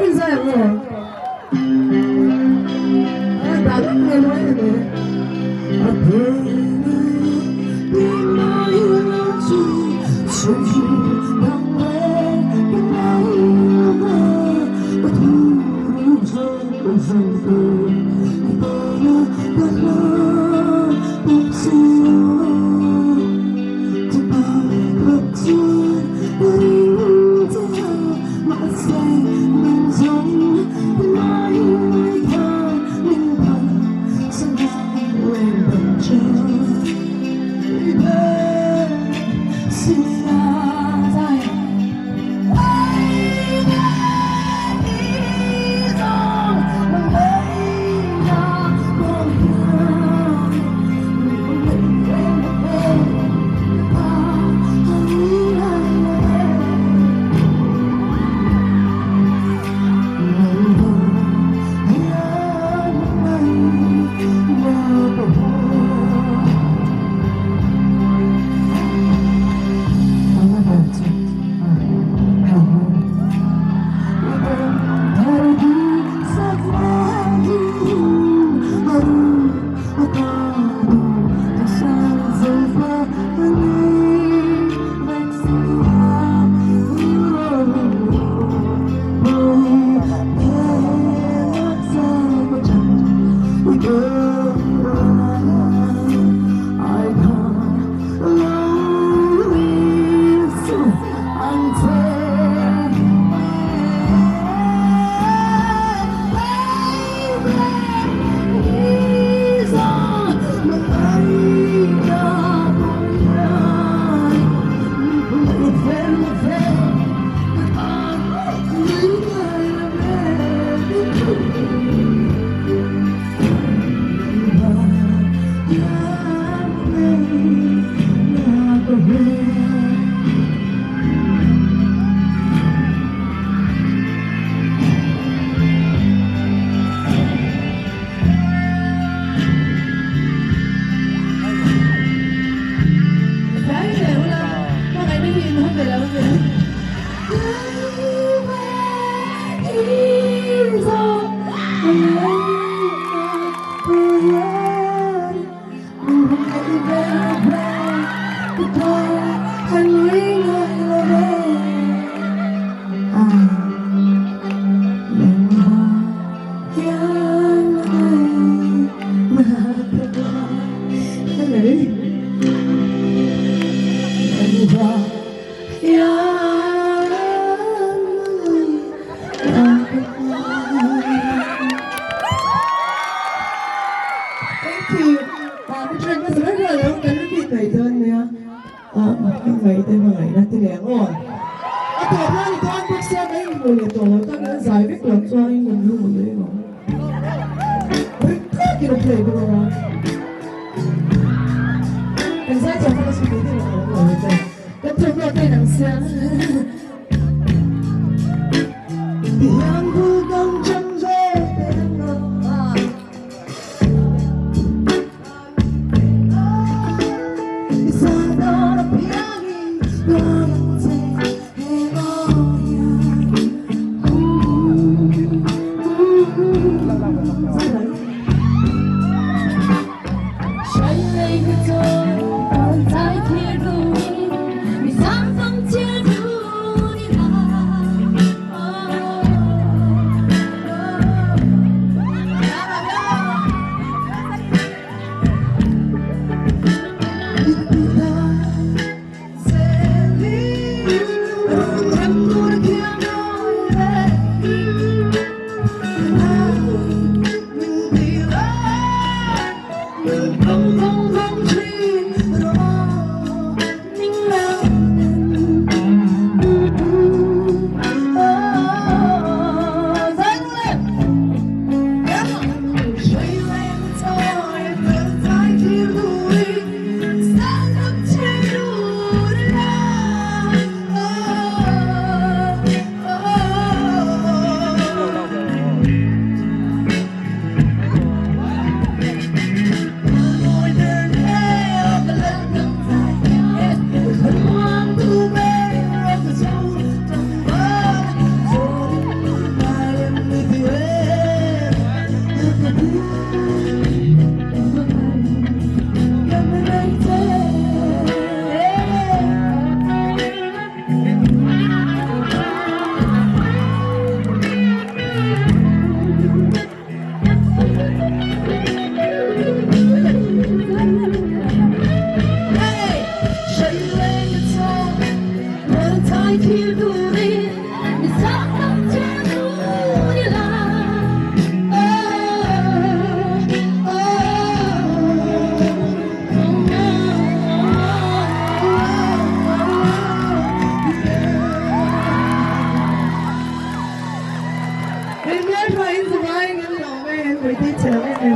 是在我，打个电话的，陪你你那一路去，失去当回的那一刻，我突然间想到，你不要的了，不是我，就把我记的名字，马赛梦中的那一刻，明白，现在为了这一刻，是压在爱的一种美的模样，Ngày ra thì đẹp rồi. Tôi nói thì con bước xe mấy người nhiệt độ ta đã giải biết được cho anh mình luôn một đấy rồi. Cái độc lệ của nó. Cảnh sát cho con suy nghĩ thế nào rồi vậy? Cái thương nó tay đằng xe. Thì em cứ không chân dễ bên nó.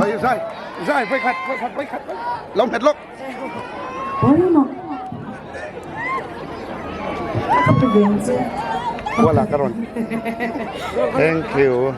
Ôi sai phải khát lông hết lúc Bueno, acá pendiente. Voilà karon thank you